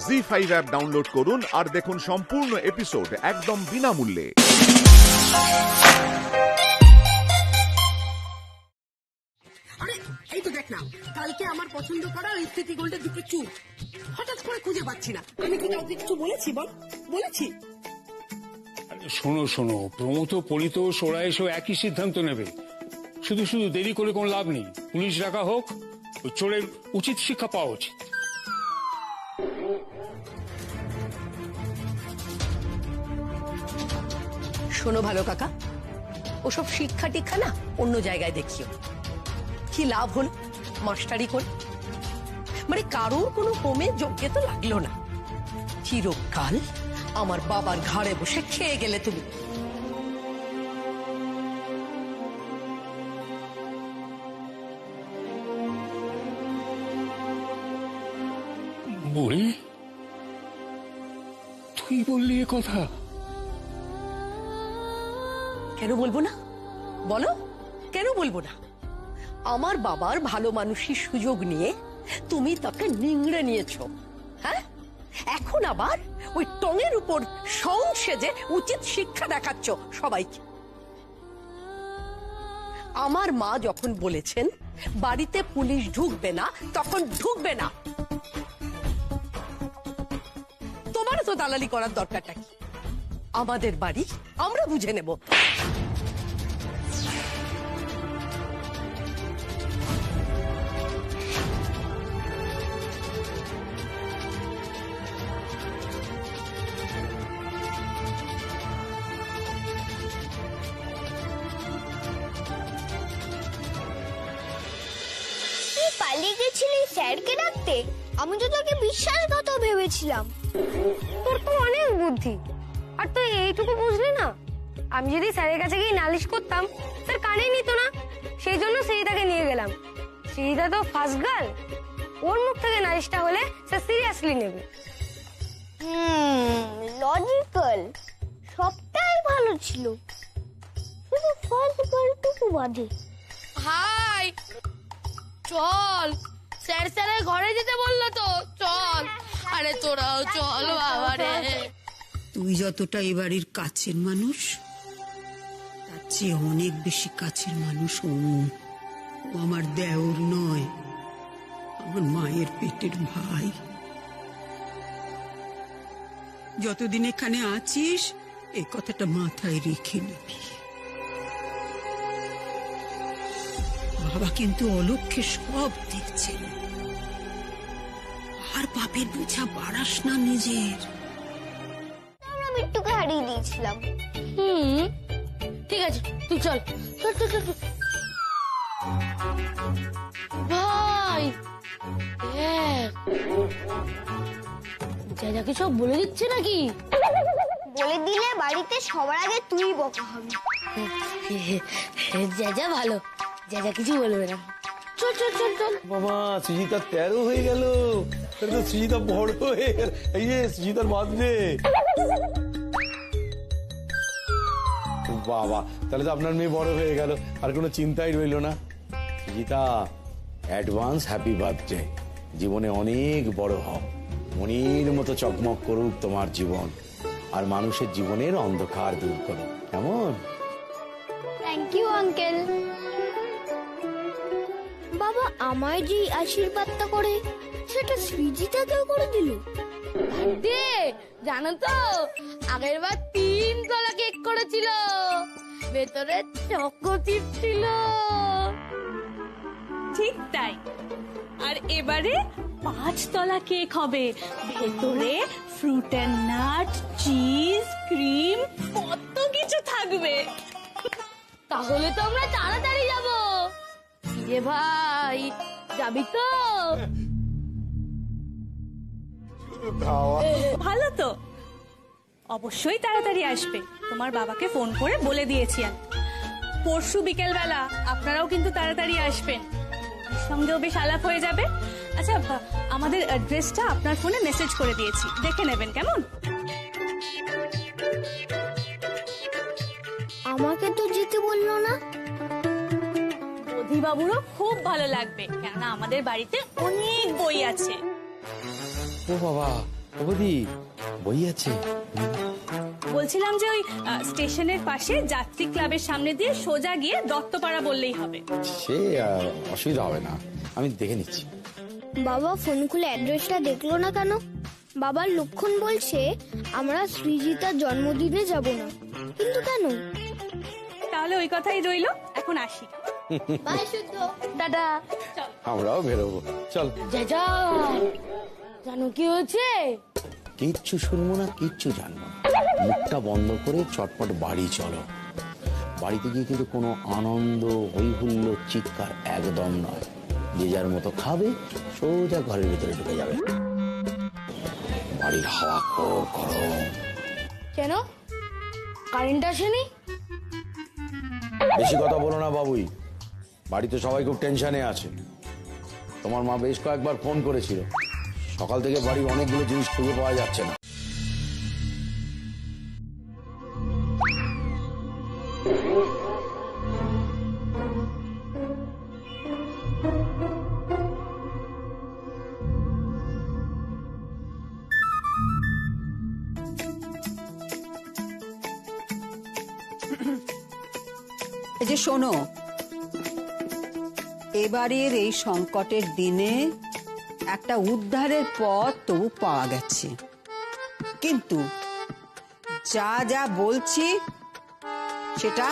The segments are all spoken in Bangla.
জি5 অ্যাপ ডাউনলোড করুন আর দেখুন সম্পূর্ণ এপিসোড একদম বিনামূল্যে। আরে এই তো দেখ না, কালকে আমার পছন্দ করা ওই স্মৃতি গোল্ডের দুটো চুল হঠাৎ করে খুঁজে পাচ্ছি না। আমি কি কাউকে কিছু বলেছি? বল, বলেছি? শোনো শোনো, প্রমথ পরিতোষ ওরা এসে একই সিদ্ধান্ত নেবে। শুধু শুধু দেরি করে কোনো লাভ নেই। পুলিশ ডাকা হোক, ওই চোরের উচিত শিক্ষা পাওয়া উচিত। শোনো ভালো কাকা, ওসব শিক্ষা টিক্ষা না অন্য জায়গায় দেখিও। কি লাভ হল মাস্টারি করে? মানে কারোর কোনো হোমে যোগ্য তো লাগলো না। চিরকাল আমার বাবার ঘাড়ে বসে খেয়ে গেলে তুমি। বুড়ি, তুই বললি এ কথা? কেন বলবো না? বলো, কেন বলবো না? আমার বাবার ভালো মানুষের সুযোগ নিয়ে তুমি তাকে নিংড়ে নিয়েছো, হ্যাঁ? এখন আবার ওই টঙের উপর সং সেজে উচিত শিক্ষা দেখাচ্ছ সবাইকে। আমার মা যখন বলেছেন বাড়িতে পুলিশ ঢুকবে না, তখন ঢুকবে না। তোমার তো দালালি করার দরকারটা কি? আমাদের বাড়ি আমরা বুঝে নেব। পালিয়ে গেছিলি স্যারকে ডাকতে? আমি তো তোকে বিশ্বাসঘাত ভেবেছিলাম। তোর তো অনেক বুদ্ধি, আর তুই এইটুকু বুঝলি না? আমি যদি স্যারের কাছে গিয়ে নালিশ করতাম, স্যার কানেই নিত না। সেই জন্য শ্রীদাকে নিয়ে গেলাম। শ্রীদা তো ফার্স্ট গার্ল, ওর মুখ থেকে নালিশটা হলে স্যার সিরিয়াসলি নেবে। লজিক্যাল, সবটাই ভালো ছিল, শুধু ফার্স্ট গার্লটুকু বাদে। হাই, চল, স্যার স্যারের ঘরে যেতে বললো তো, চল। আরে তোরাও চল বাবা রে। তুই যতটা এ বাড়ির কাছের মানুষ, তার চেয়ে অনেক বেশি কাছের মানুষ ও। ও আমার দেওর নয়, আমার মায়ের পেটের ভাই। যতদিন এখানে আছিস এই কথাটা মাথায় রেখে নিবি। বাবা কিন্তু অলক্ষ্যে সব দেখছেন। আর পাপের বোঝা বাড়াস না নিজের। আমরা বিট্টুকে হারিয়ে দিয়েছিলাম। ঠিক আছে, তুই চল চল চল চল। ভাই জায়গাকে সব বলে দিচ্ছে নাকি? বলে দিলে বাড়িতে সবার আগে তুই বকা হবি। যা ভালো, যা কিছু বলবে না। চল চল চল চল। বাবা, সৃজিতা 13 হয়ে গেল। তো সৃজিতা বড় হয়ে গেল। এই যে সৃজিতার বার্থডে। বাবা, তাহলে তো আপনার মেয়ে বড় হয়ে গেল, আর কোনো চিন্তাই রইল না। Srijita, advance happy birthday. জীবনে অনেক বড় হও, মনির মতো চকমক করুক তোমার জীবন, আর মানুষের জীবনের অন্ধকার দূর করো, কেমন? Thank you uncle. বাবা আমায় যে আশীর্বাদটা করে সেটা সৃজিতাকেও করে দিল। দে, জানো তো আগের বার 3 তলা কেক করেছিল, ভেতরে চকোচিপ ছিল। ঠিক তাই, আর এবারে 5 তলা কেক হবে, ভেতরে fruit and nut, cheese, cream, কত কিছু থাকবে। তাহলে তো আমরা তাড়াতাড়ি যাবো। যে ভাই, যাবি তো? ভালো তো, অবশ্যই তাড়াতাড়ি আসবে। তোমার বাবাকে ফোন করে বলে দিয়েছি আমি। পরশু বিকেল বেলা আপনারাও কিন্তু তাড়াতাড়ি আসবেন, সঙ্গেও বেশ আলাপ হয়ে যাবে। আচ্ছা, আমাদের অ্যাড্রেসটা আপনার ফোনে মেসেজ করে দিয়েছি, দেখে নেবেন কেমন? আমাকে তো যেতে বললো না। অধিবাবুরও খুব ভালো লাগবে, কেননা আমাদের বাড়িতে অনেক বই আছে। ও বাবা, বৌদি বই আছে? বলছিলাম যে ওই স্টেশনের পাশে যাত্রী ক্লাবের সামনে দিয়ে সোজা গিয়ে দত্তপাড়া বললেই হবে। সে অসুবিধা হবে না, আমি দেখে নিচ্ছি। বাবা ফোন খুলে অ্যাড্রেসটা দেখলো না কেন? বাবার লক্ষণ বলছে আমরা সৃজিতার জন্মদিনে যাব না, কিন্তু কেন? তাহলে ওই কথাই রইলো, এখন আসি। বাই শুদ্ধ। দাদা আমরাও বেরোবো, চল। যা জানো কি হয়েছে? কিচ্ছু শুনবো না, কিচ্ছু জানবো না, মুখটা বন্ধ করে চটপট বাড়ি চলো। বাড়িতে গিয়ে কিন্তু কোনো আনন্দ হৈহুল্য চিৎকার একদম নয়। যে যার মতো খাবে, সোজা ঘরের ভিতরে ঢুকে যাবে। বাড়ির হাওয়া খুব গরম। কেন কারেন্ট আসেনি? বেশি কথা বলো না বাবুই, বাড়িতে সবাই খুব টেনশনে আছে। তোমার মা বেশ কয়েকবার ফোন করেছিল, সকাল থেকে বাড়ির অনেকগুলো জিনিস খুঁজে পাওয়া যাচ্ছে না। এই যে শোনো, এবারের এই সংকটের দিনে একটা উদ্ধারের পথ তবু পাওয়া গেছে, কিন্তু যা যা বলছি সেটা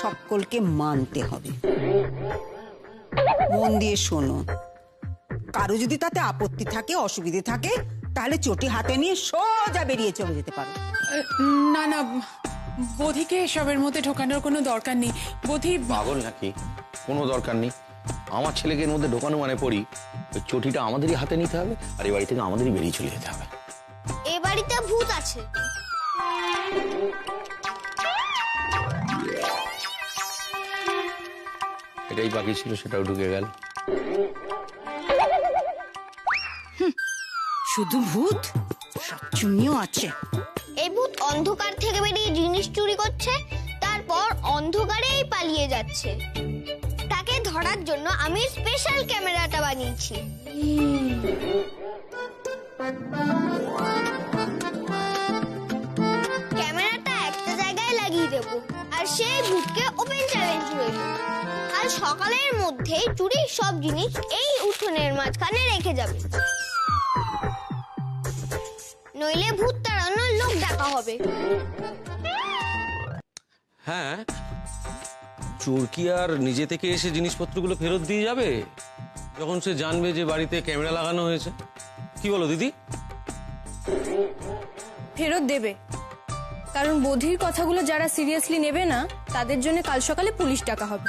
সকলকে মানতে হবে। মন দিয়ে শোনো, কারো যদি তাতে আপত্তি থাকে, অসুবিধে থাকে, তাহলে চটি হাতে নিয়ে সোজা বেরিয়ে চলে যেতে পারো। না না, বোধিকে এসবের মধ্যে ঢোকানোর কোনো দরকার নেই। বোধি পাগল নাকি? কোনো দরকার নেই। আমার ছেলেকে এর মধ্যে ঢোকানো মানে পড়ি, ওই চটিটা আমাদেরই হাতে নিতে হবে, আর এই বাড়ি থেকে আমাদেরই বেরিয়ে চলে যেতে হবে। এ বাড়িতে ভূত আছে। এটাই বাকি ছিল, সেটাও ঢুকে গেল। শুধু ভূত, শাকচুন্নিও আছে। এই ভূত অন্ধকার থেকে বেরিয়ে জিনিস চুরি করছে, তারপর অন্ধকারেই পালিয়ে যাচ্ছে। তাকে ধরার জন্য আমি স্পেশাল ক্যামেরাটা বানিয়েছি। ক্যামেরাটা একটা জায়গায় লাগিয়ে দেব, আর সেই ভূতকে ওপেন চ্যালেঞ্জ রইল, কাল সকালের মধ্যে চুরির সব জিনিস এই উঠোনের মাঝখানে রেখে যাবে, নইলে ভূত তাড়ানোর লোক ডাকা হবে। হ্যাঁ, চোর কি আর নিজে থেকে এসে জিনিসপত্রগুলো ফেরত দিয়ে যাবে যখন সে জানবে যে বাড়িতে ক্যামেরা লাগানো হয়েছে? কি বলো দিদি? ফেরত দেবে, কারণ বোধির কথাগুলো যারা সিরিয়াসলি নেবে না তাদের জন্য কাল সকালে পুলিশ ডাকা হবে।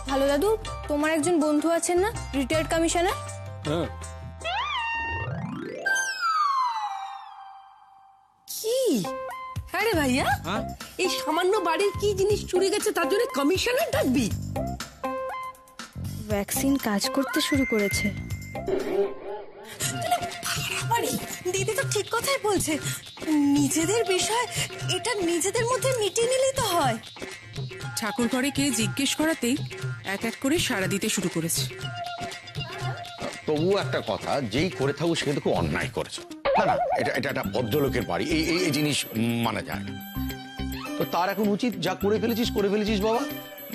ভালো দাদু, তোমার একজন বন্ধু আছেন না, রিটায়ার্ড কমিশনার? হ্যাঁ, কি? হ্যাঁ রে ভাইয়া, হ্যাঁ? এই সামান্য বাড়ির কি জিনিস চুরি গেছে তার জন্য কমিশনার ডাকবি? ভ্যাকসিন কাজ করতে শুরু করেছে। দিদি তো ঠিক কথাই বলছে, নিজেদের বিষয় এটা নিজেদের মধ্যে মিটিয়ে নিলেই তো হয়। ঠাকুর ঘরে কে জিজ্ঞেস করাতেই এক এক করে সাড়া দিতে শুরু করেছে। তবুও একটা কথা, যেই করে থাকুক সে তো খুব অন্যায় করেছে। না না, এটা এটা একটা ভদ্রলোকের বাড়ি, এই এই জিনিস মানা যায় না। তো তার এখন উচিত, যা করে ফেলেছিস বাবা,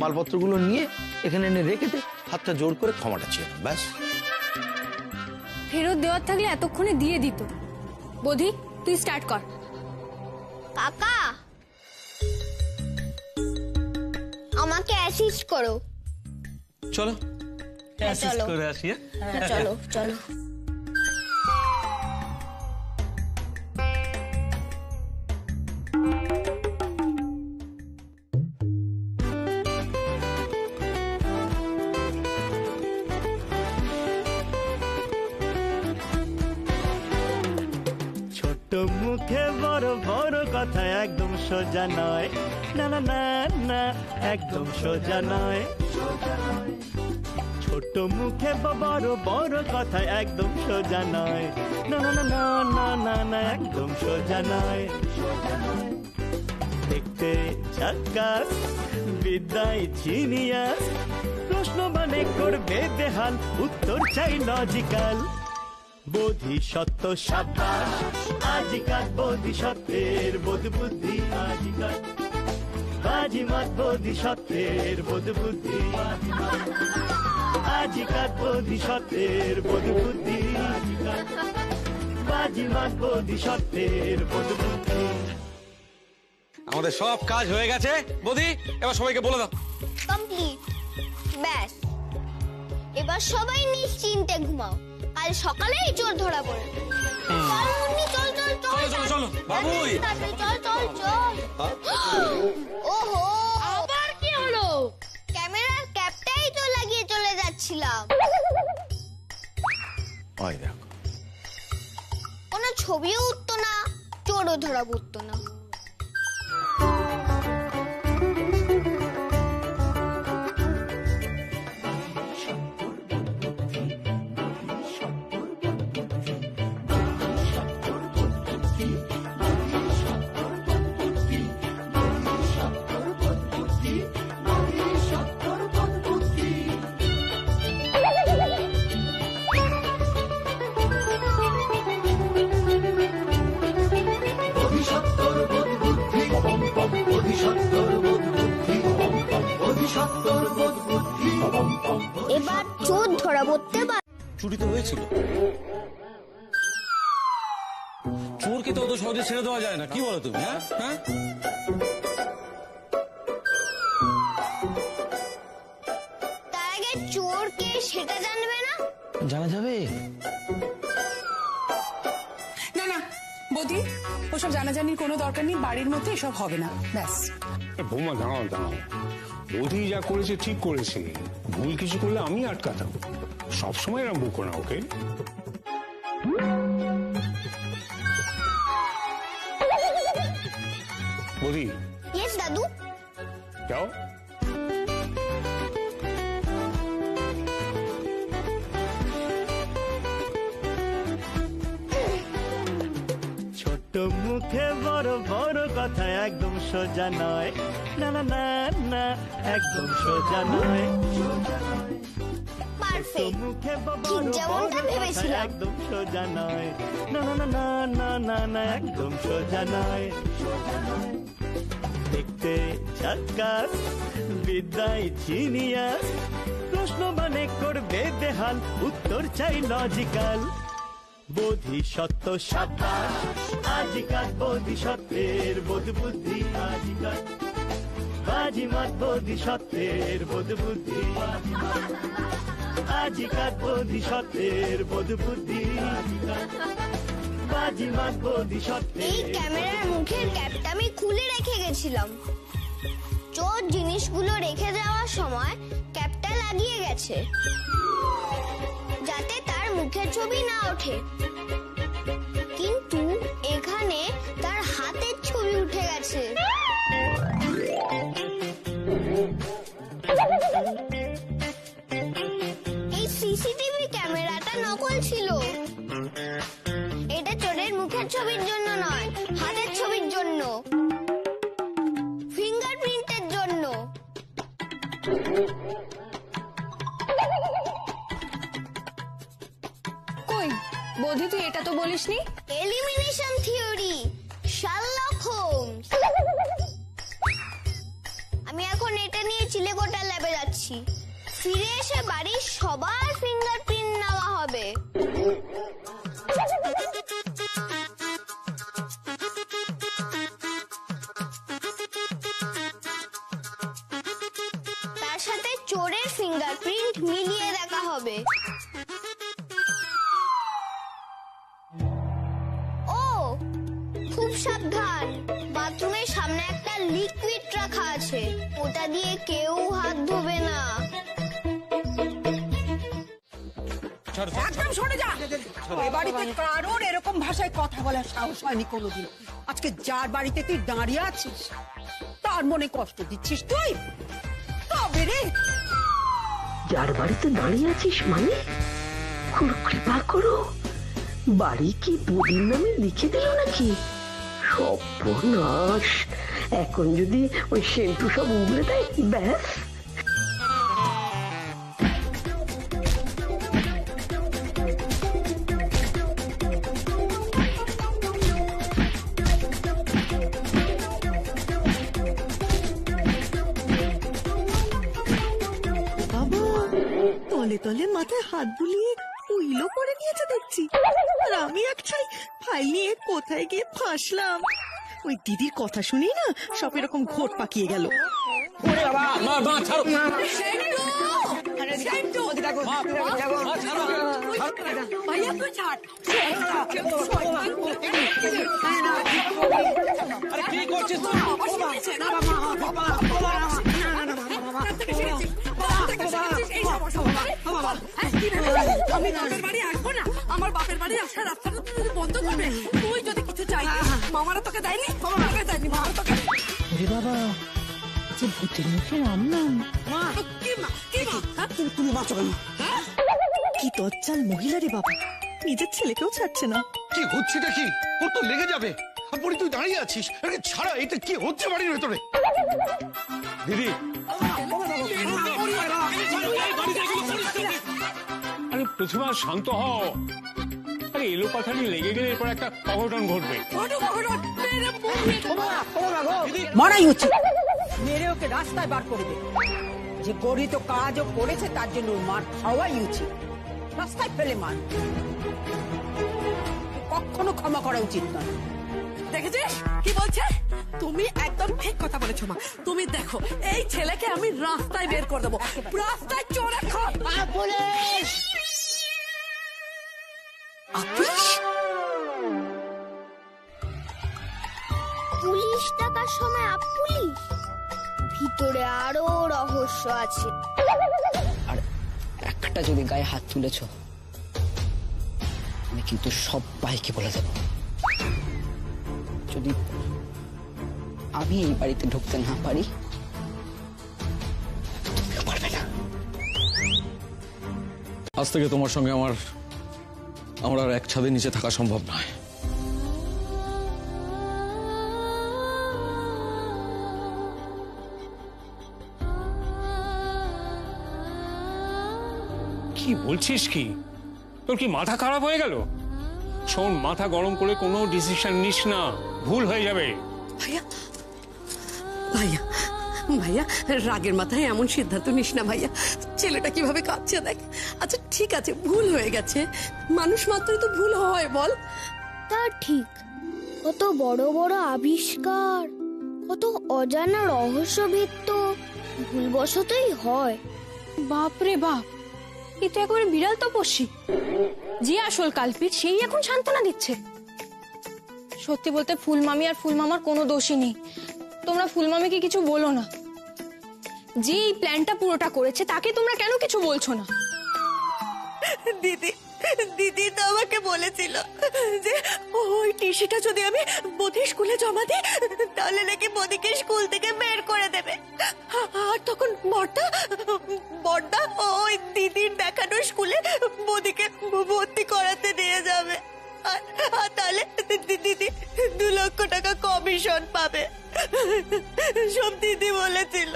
মালপত্রগুলো নিয়ে এখানে এনে রেখে দে, হাতটা জোর করে ক্ষমাটা চেয়ে নাও, ব্যাস। ফেরত দেওয়ার থাকলে এতক্ষণে দিয়ে দিত। বোধি, তুই স্টার্ট কর। কাকা, আমাকে অ্যাসিস্ট করো। চলো চলো করে আসি। চলো চলো। ছোট মুখে বড় বড় কথা একদম সোজা নয়, না না না না, একদম সোজা নয়। ছোট মুখে বড় বড় কথা একদম সোজা নয়, না না না না না না না, একদম সোজা নয়। দেখতে ঝাক্কাস, বিদ্যায় জিনিয়াস, প্রশ্ন মানে করবে বেহাল, উত্তর চাই লজিক্যাল। বোধিসত্ত্ব সাব্বাস, আজিকার বোধিসত্ত্বের বোধ বুদ্ধি, আজিকার বাজিমাত বোধিসত্ত্বের বোধ বুদ্ধি, আজিকার বোধিসত্ত্বের বোধ বুদ্ধি, বাজিমাত বোধিসত্ত্বের বোধ বুদ্ধি। আমাদের সব কাজ হয়ে গেছে বৌদি, এবার সবাইকে বলে দাও। কমপ্লিট, ব্যাস এবার সবাই নিশ্চিন্তে ঘুমাও, কাল সকালেই চোর ধরা পড়ে। চল মুন্নি, চল চল চল চলো, চলো, বাবুই। তাড়াতাড়ি চল চল চল। ওহো, আবার কি হলো? ক্যামেরার ক্যাপটাই তো লাগিয়ে চলে যাচ্ছিলাম। ওই দেখো, কোনো ছবিও উঠতো না, চোরও ধরা পড়তো না। এবার চোর ধরা পড়তে পার। চুরি তো হয়েছিল, চোরকে তো অত সহজে ছেড়ে দেওয়া যায় না, কি বলো তুমি? হ্যাঁ হ্যাঁ, তার আগে চোরকে সেটা জানবে না? জানা যাবে। না না বৌদি, ওসব জানাজানির কোনো দরকার নেই, বাড়ির মধ্যে এসব হবে না, ব্যাস। বৌমা দাঁড়াও দাঁড়াও, বৌদি যা করেছে ঠিক করেছে, ভুল কিছু করলে আমি আটকাতাম, সবসময় এরকম বকো না ওকে। বৌদি ইয়েস দাদু। যাও। ছোট মুখে বড় বড় কথা একদম সোজা নয়, না না না না, একদম সোজা নয়। পারফেক্ট, মুখে ঠিক বড় যেমনটা বড় কথা ভেবেছিলাম। একদম সোজা নয়, না না না না না না না, একদম সোজা নয়। দেখতে ঝাক্কাস, বিদ্যায় জিনিয়াস, প্রশ্ন মানে করবে বেহাল, উত্তর চাই লজিক্যাল। বোধিসত্ত্ব সাব্বাস, আজিকার বোধিসত্ত্বের বোধ বুদ্ধি, আজিকার বাজিমাত বোধিসত্ত্বের বোধ বুদ্ধি, আজিকার বোধিসত্ত্বের বোধ বুদ্ধি, বাজিমাত এই বোধিসত্ত্বের। ক্যামেরার মুখের ক্যাপটা আমি খুলে রেখে গেছিলাম। চোর জিনিসগুলো রেখে যাওয়ার সময় ক্যাপটা লাগিয়ে গেছে, যাতে তার মুখের ছবি না ওঠে। কিন্তু এখানে তার হাতের ছবি উঠে গেছে। এই সিসিটিভি ক্যামেরাটা নকল ছিল। এটা চোরের মুখের ছবির জন্য নয়, হাতের ছবির জন্য, ফিঙ্গারপ্রিন্টের জন্য। কই বৌদি, তুই এটা তো বলিসনি। Elimination theory, Sherlock Holmes. আমি এখন এটা নিয়ে চিলেকোটা ল্যাবে যাচ্ছি। ফিরে এসে বাড়ির সবার ফিঙ্গারপ্রিন্ট নেওয়া হবে। তার সাথে চোরের ফিঙ্গারপ্রিন্ট মিলিয়ে দেখা হবে। ও, খুব সাবধান, বাথরুমের সামনে একটা লিকুইড রাখা আছে, ওটা দিয়ে কেউ হাত ধোবে না। একদম সরে যা। এ বাড়িতে কারোর এরকম ভাষায় কথা বলার সাহস হয়নি কোনোদিন। আজকে যার বাড়িতে তুই দাঁড়িয়ে আছিস তার মনে কষ্ট দিচ্ছিস তুই? তবে রে, যার বাড়িতে দাঁড়িয়ে আছিস মানে? কৃপা করো, বাড়ি কি বদির নামে লিখে দিল নাকি? সর্বনাশ, এখন যদি ওই সেন্টু সব উগলে দেয় ব্যাস। মাথায় হাত বুলিয়ে উইলও করে নিয়েছে দেখছি। আর আমি একটাই ফাইল নিয়ে কোথায় গিয়ে ফাঁসলাম। ওই দিদির কথা শুনেই না সব এরকম ঘোট পাকিয়ে গেল। আমি বাপের বাড়ি আসবো না, আমার বাপের বাড়ি আসার রাস্তাটা তুই বন্ধ করবে। তুই যদি কিছু চাই মামারা তোকে দেয়নি, মামারা দেয়নি, মামারা তোকে। ওরে বাবা, যে ভূতের মুখে রাম নাম। তুমি বাঁচো কেন? কি দজ্জাল মহিলা রে বাবা, নিজের ছেলেকেও ছাড়ছে না। কি হচ্ছেটা কি? ওর তো লেগে যাবে। আর পরে তুই দাঁড়িয়ে আছিস, আরে ছাড়া, এটা কি হচ্ছে বাড়ির ভেতরে? দিদি, আরে প্রতিমা শান্ত হও। আরে এলো পাথারি লেগে গেলে এরপর একটা অঘটন ঘটবে। মারাই উচিত, মেরে ওকে রাস্তায় বার করে দে। যে গরিত কাজও করেছে তার জন্য মার খাওয়াই উচিত, রাস্তায় ফেলে মার। কখনো ক্ষমা করা উচিত নয়। দেখেছিস কি বলছে? তুমি একদম ঠিক কথা বলেছো মা। তুমি দেখো, এই ছেলেকে আমি রাস্তায় বের করে দেবো, রাস্তায় চোরে পুলিশ। পুলিশ ডাকার সময় পুলিশ, ভিতরে আরো রহস্য আছে। আর একটা যদি গায়ে হাত তুলেছ, আমি কিন্তু সবাইকে বলে দেব। যদি আমি এই বাড়িতে ঢুকতে না পারি, তুমিও পারবে না। আজ থেকে তোমার সঙ্গে আমার আর এক ছাদের নিচে থাকা সম্ভব নয়। কি বলছিস কি? তোর কি মাথা খারাপ হয়ে গেল? শোন, মাথা গরম করে কোনো ডিসিশন নিস না, ভুল হয়ে যাবে। ভাইয়া ভাইয়া ভাইয়া, রাগের মাথায় এমন সিদ্ধান্ত নিস না ভাইয়া। ছেলেটা কিভাবে কাঁদছে দেখ। আচ্ছা ঠিক আছে, ভুল হয়ে গেছে, মানুষ মাত্রই তো ভুল হয় বল। তা ঠিক, কত বড় বড় আবিষ্কার, কত অজানা রহস্যভেদ তো ভুলবশতই হয়। বাপরে বাপ, এ তো একেবারে বিড়াল তপস্বী। যে আসল কালপিট সেই এখন সান্ত্বনা দিচ্ছে। সত্যি বলতে ফুলমামি আর ফুলমামার কোনো দোষই নেই। তোমরা ফুলমামিকে কিছু বলো না। যে এই প্ল্যানটা পুরোটা করেছে তাকে তোমরা কেন কিছু বলছো না? দিদি দিদি তো আমাকে বলেছিল যে ওই টিসিটা যদি আমি বধি স্কুলে জমা দিই তাহলে নাকি বধিকে স্কুল থেকে বের করে দেবে। আর তখন বড়দা ওই দিদির দেখানো স্কুলে বধিকে ভর্তি করাতে নিয়ে যাবে। আর তাহলে দিদি 2 লক্ষ টাকা কমিশন পাবে, সব দিদি বলেছিল।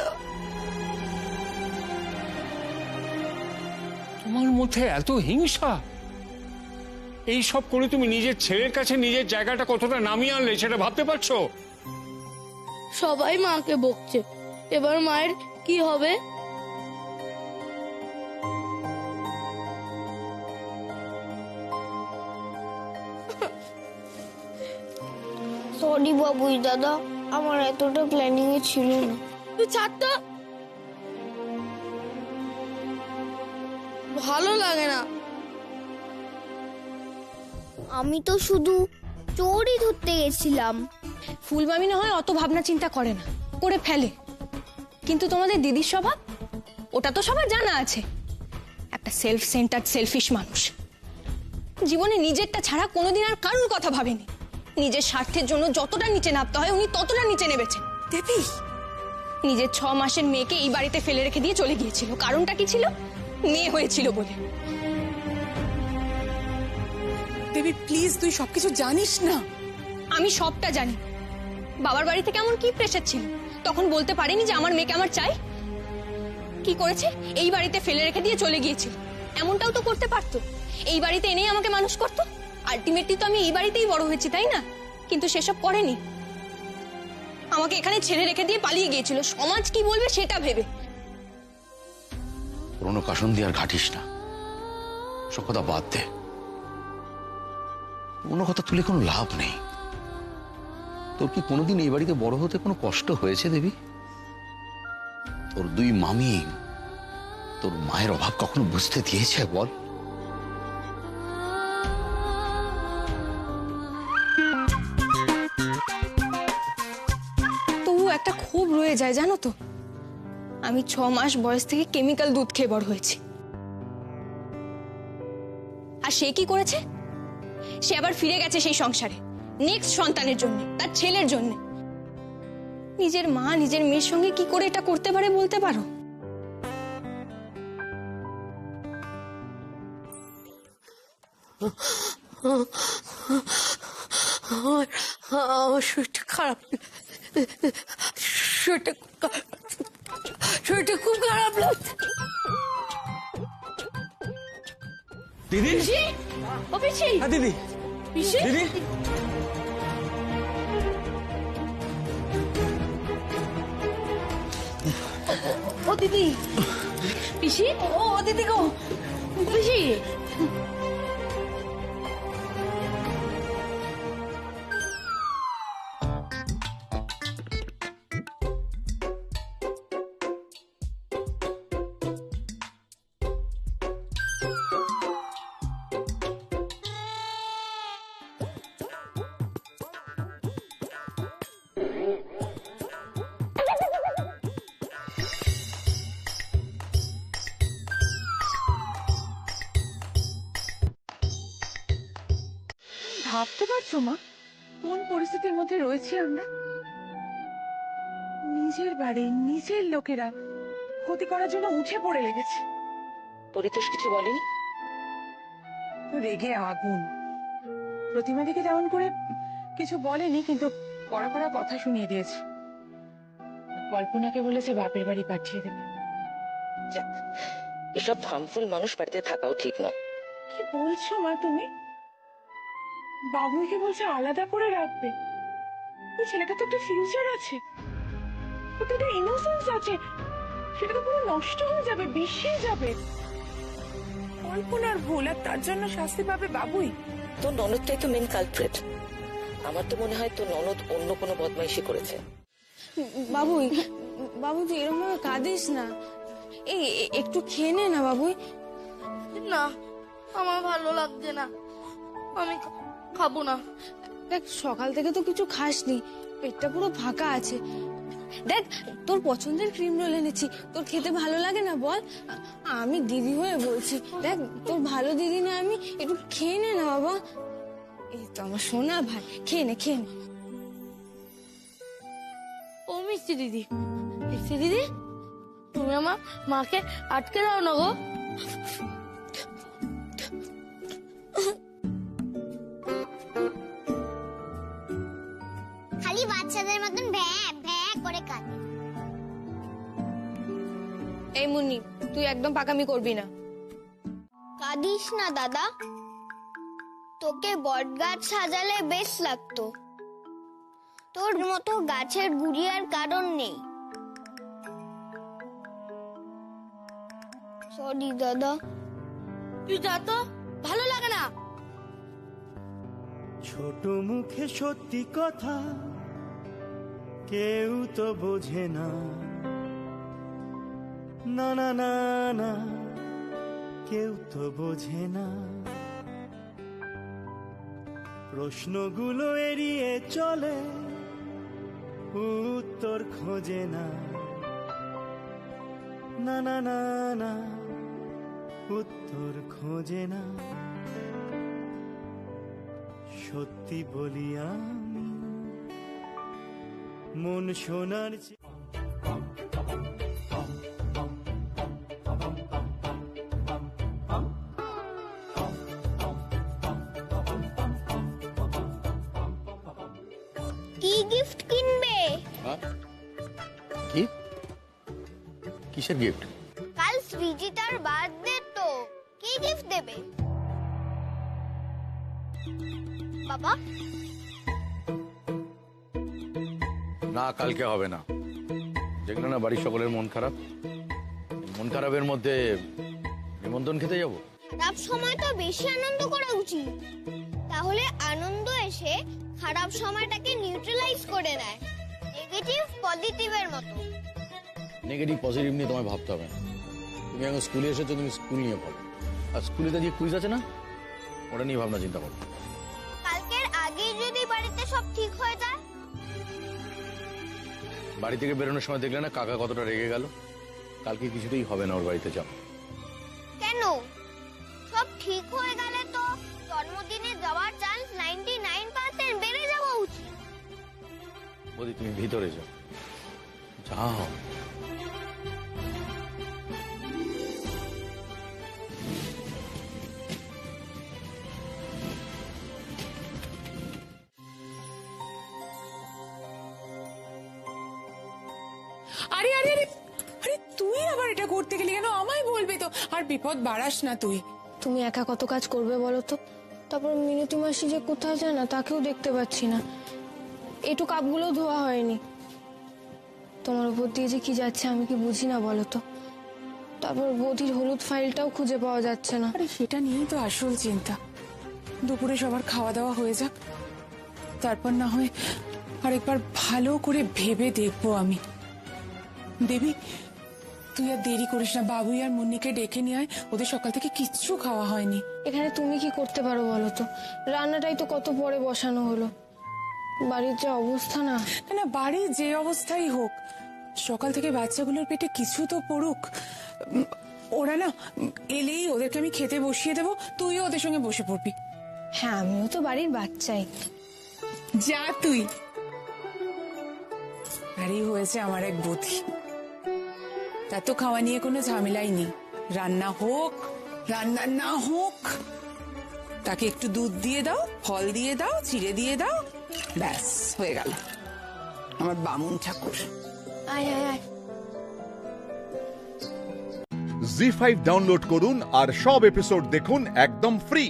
তোমার মধ্যে এত হিংসা! এই সব করে তুমি নিজের ছেলের কাছে নিজের জায়গাটা কতটা নামিয়ে আনলে সেটা ভাবতে পারছো? সবাই মাকে বকছে, এবার মায়ের কি হবে? সরি বাবুই দাদা, আমার এতটা প্ল্যানিং এ ছিল না। তুই ছাড় তো, ভালো লাগে না। আমি তো শুধু চোরই ধরতে গেছিলাম। ফুলমামি না হয় অত ভাবনা চিন্তা করে না, করে ফেলে। কিন্তু তোমাদের দিদির স্বভাব, ওটা তো সবার জানা আছে। একটা সেলফ সেন্টার্ড সেলফিশ মানুষ। জীবনে নিজেরটা ছাড়া কোনোদিন আর কারোর কথা ভাবেনি। নিজের স্বার্থের জন্য যতটা নিচে নামতে হয় উনি ততটা নিচে নেমেছেন। দেবী নিজের 6 মাসের মেয়েকে এই বাড়িতে ফেলে রেখে দিয়ে চলে গিয়েছিল। কারণটা কি ছিল? মেয়ে হয়েছিল বলে। দেবী প্লিজ, তুই সবকিছু জানিস না। আমি সবটা জানি। বাবার বাড়ি থেকে এমন কি প্রেশার ছিল তখন বলতে পারেনি যে আমার মেয়েকে আমার চাই? কি করেছে? এই বাড়িতে ফেলে রেখে দিয়ে চলে গিয়েছিল। এমনটাও তো করতে পারতো, এই বাড়িতে এনেই আমাকে মানুষ করতো। আলটিমেটলি তো আমি এই বাড়িতেই বড় হয়েছি, তাই না? কিন্তু সেসব করেনি, আমাকে এখানে ছেড়ে রেখে দিয়ে পালিয়ে গিয়েছিল সমাজ কি বলবে সেটা ভেবে। পুরনো কাসন দিয়ে আর ঘাটিস না, সব কথা বাদ দে, কোনো কথা তুলে কোনো লাভ নেই। তোর কি কোনোদিন এই বাড়িতে বড় হতে কোনো কষ্ট হয়েছে দেবী? তোর দুই মামি তোর মায়ের অভাব কখনো বুঝতে দিয়েছে বল? তবু একটা ক্ষোভ রয়ে যায় জানো তো। আমি 6 মাস বয়স থেকে কেমিক্যাল দুধ খেয়ে বড় হয়েছি। আর সে কি করেছে? সে আবার ফিরে গেছে সেই সংসারে, নেক্সট সন্তানের জন্য, তার ছেলের জন্য। নিজের মা নিজের মেয়ের সঙ্গে কি করে এটা করতে পারে বলতে পারো? আমার শরীরটা খারাপ, শরীরটা খুব খারাপ লাগছে। দিদি, পিসি, ও পিসি, হ্যাঁ দিদি, পিসি, দিদি, ও দিদি, পিসি, ও দিদি গো, পিসি। ভাবতে পারছো মা কোন পরিস্থিতির মধ্যে রয়েছি আমরা? নিজের বাড়ি নিজের লোকেরা ক্ষতি করার জন্য উঠে পড়ে লেগেছে। পরিতোষ কিছু বলেনি? রেগে আগুন। প্রতিমা দিকে তেমন করে কিছু বলেনি, কিন্তু কড়া কড়া কথা শুনিয়ে দিয়েছে। কল্পনাকে বলেছে বাপের বাড়ি পাঠিয়ে দেবে। যাক, এসব হার্মফুল মানুষ বাড়িতে থাকাও ঠিক নয়। কি বলছো মা তুমি? বাবুইকে বলছে আলাদা করে রাখবে। ওই ছেলেটা তো একটা ফিউচার আছে, ওর তো একটা ইনোসেন্স আছে, সেটা তো পুরো নষ্ট হয়ে যাবে, বিষিয়ে যাবে। কল্পনার ভুল, আর তার জন্য শাস্তি পাবে বাবুই। তোর ননদটাই তো মেন কালপ্রিট। আমার তো মনে হয় তোর ননদ অন্য কোনো বদমাইশি করেছে। বাবুই, বাবু তুই এরকম ভাবে কাঁদিস না। এই একটু খেয়ে নে না বাবুই। না, আমার ভালো লাগছে না, আমি খাবো না। দেখ সকাল থেকে তো কিছু খাসনি, পেটটা পুরো ফাঁকা আছে। দেখ তোর পছন্দের ক্রিম রোল এনেছি, তোর খেতে ভালো লাগে না বল? আমি দিদি হয়ে বলছি, দেখ তোর ভালো দিদি না আমি, একটু খেয়ে নে না বাবা। এই তো আমার সোনা ভাই, খেয়ে নে খেয়ে নে। ও মিষ্টি দিদি, মিষ্টি দিদি, তুমি আমার মাকে আটকে দাও না গো। খালি বাচ্চাদের মতন ভ্যা ভ্যা করে কাঁদে। এই মুন্নি, তুই একদম পাকামি করবি না। কাঁদিস না দাদা, তোকে বট গাছ সাজালে বেশ লাগতো। তোর মতো গাছের গুড়ি আর কারণ নেই। সরি দাদা। তুই যা তো, ভালো লাগে না। ছোট মুখে সত্যি কথা কেউ তো বোঝে না, না না না না, কেউ তো বোঝে না। প্রশ্নগুলো এড়িয়ে চলে, উত্তর খোঁজে না, না না না না, উত্তর খোঁজে না। সত্যি বলি আমি মন শোনার কি গিফট কিনবে? কি? কিসের গিফট? কাল সৃজিতার বার্থডে তো, কি গিফট দেবে বাবা? না, কালকে হবে না। দেখলে না বাড়ির সকলের মন খারাপ, মন খারাপের মধ্যে নিমন্ত্রণ খেতে যাব। খারাপ সময় তো বেশি আনন্দ করা উচিত, তাহলে আনন্দ এসে খারাপ সময়টাকে নিউট্রালাইজ করে দেয়, নেগেটিভ পজিটিভের মতো। নেগেটিভ পজিটিভ নিয়ে তোমায় ভাবতে হবে না। তুমি এখন স্কুলে এসেছো, তুমি স্কুল নিয়ে ভাবো। আর স্কুলেতে যে কুইজ আছে না, ওটা নিয়ে ভাবনা চিন্তা করো। কালকের আগেই যদি বাড়িতে সব ঠিক হয়ে যায়? বাড়ি থেকে বেরোনোর সময় দেখলে না কাকা কতটা রেগে গেল? কালকে কিছুতেই হবে না ওর বাড়িতে যাও। কেন? সব ঠিক হয়ে গেলে তো জন্মদিনে যাওয়ার চান্স 99% বেড়ে যাওয়া উচিত। বৌদি তুমি ভিতরে যাও, যাও। আরে আরে আরে আরে তুই আবার এটা করতে গেলি কেন? আমায় বলবি তো, আর বিপদ বাড়াস না তুই। তুমি একা কত কাজ করবে বলো তো? তারপর মিনতি মাসি যে কোথায় যায় না তাকেও দেখতে পাচ্ছি না, একটু কাপগুলো ধোয়া হয়নি। তোমার উপর দিয়ে যে কি যাচ্ছে আমি কি বুঝি না বলো তো? তারপর বৌদির হলুদ ফাইলটাও খুঁজে পাওয়া যাচ্ছে না। আরে সেটা নিয়েই তো আসল চিন্তা। দুপুরে সবার খাওয়া দাওয়া হয়ে যাক, তারপর না হয় আরেকবার ভালো করে ভেবে দেখবো আমি। দেবী তুই আর দেরি করিস না, বাবুই আর মুন্নিকে ডেকে নিয়ে আয়, ওদের সকাল থেকে কিচ্ছু খাওয়া হয়নি। এখানে তুমি কি করতে পারো বলো তো? রান্নাটাই তো কত পরে বসানো হলো। বাড়ির যে অবস্থা না। না বাড়ির যে অবস্থাই হোক, সকাল থেকে বাচ্চাগুলোর পেটে কিছু তো পড়ুক। ওরা না এলেই ওদেরকে আমি খেতে বসিয়ে দেবো, তুইও ওদের সঙ্গে বসে পড়বি। হ্যাঁ আমিও তো বাড়ির বাচ্চাই। যা তুই। আরে হয়েছে আমার এক বুদ্ধি, তা তো খাওয়া নিয়ে কোনো ঝামেলাই নেই। রান্না হোক রান্না না হোক, তাকে একটু দুধ দিয়ে দাও, ফল দিয়ে দাও, চিড়ে দিয়ে দাও, ব্যাস হয়ে গেল আমার বামুন ঠাকুর। আয় আয় আয়। জি5 ডাউনলোড করুন আর সব এপিসোড দেখুন একদম ফ্রি।